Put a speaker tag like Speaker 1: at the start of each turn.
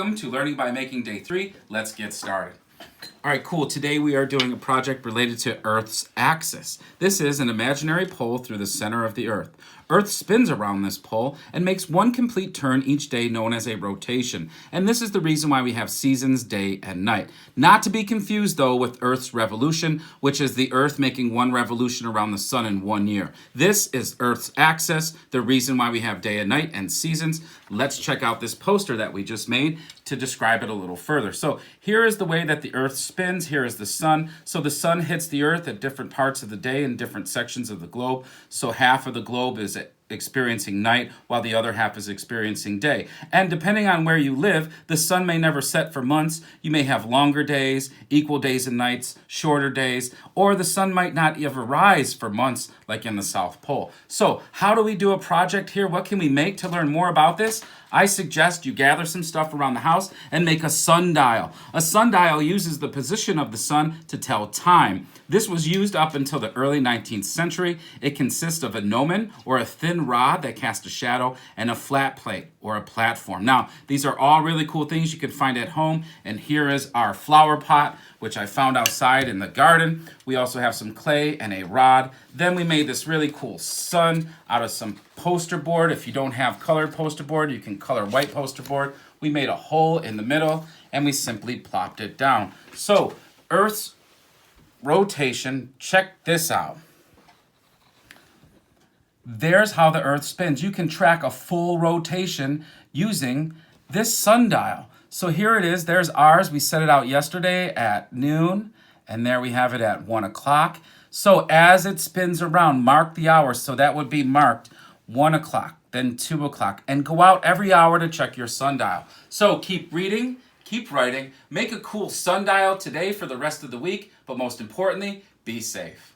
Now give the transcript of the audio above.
Speaker 1: Welcome to Learning by Making Day 3. Let's get started. All right, cool. Today we are doing a project related to Earth's axis. This is an imaginary pole through the center of the Earth. Earth spins around this pole and makes one complete turn each day known as a rotation. And this is the reason why we have seasons, day and night. Not to be confused, though, with Earth's revolution, which is the Earth making one revolution around the sun in 1 year. This is Earth's axis, the reason why we have day and night and seasons. Let's check out this poster that we just made to describe it a little further. So here is the way that the Earth spins. Here is the sun. So the sun hits the Earth at different parts of the day in different sections of the globe. So half of the globe is experiencing night while the other half is experiencing day. And depending on where you live, the sun may never set for months. You may have longer days, equal days and nights, shorter days, or the sun might not ever rise for months like in the South Pole. So how do we do a project here? What can we make to learn more about this? I suggest you gather some stuff around the house and make a sundial. A sundial uses the position of the sun to tell time. This was used up until the early 19th century. It consists of a gnomon, or a thin rod that casts a shadow, and a flat plate, or a platform. Now, these are all really cool things you can find at home, and here is our flower pot, which I found outside in the garden. We also have some clay and a rod. Then we made this really cool sun out of some poster board. If you don't have colored poster board, you can color white poster board. We made a hole in the middle and we simply plopped it down. So Earth's rotation, check this out. There's how the Earth spins. You can track a full rotation using this sundial. So here it is. There's ours. We set it out yesterday at noon, and there we have it at 1 o'clock. So as it spins around, mark the hours. So that would be marked 1 o'clock, then 2 o'clock, and go out every hour to check your sundial. So keep reading, keep writing, make a cool sundial today for the rest of the week, but most importantly, be safe.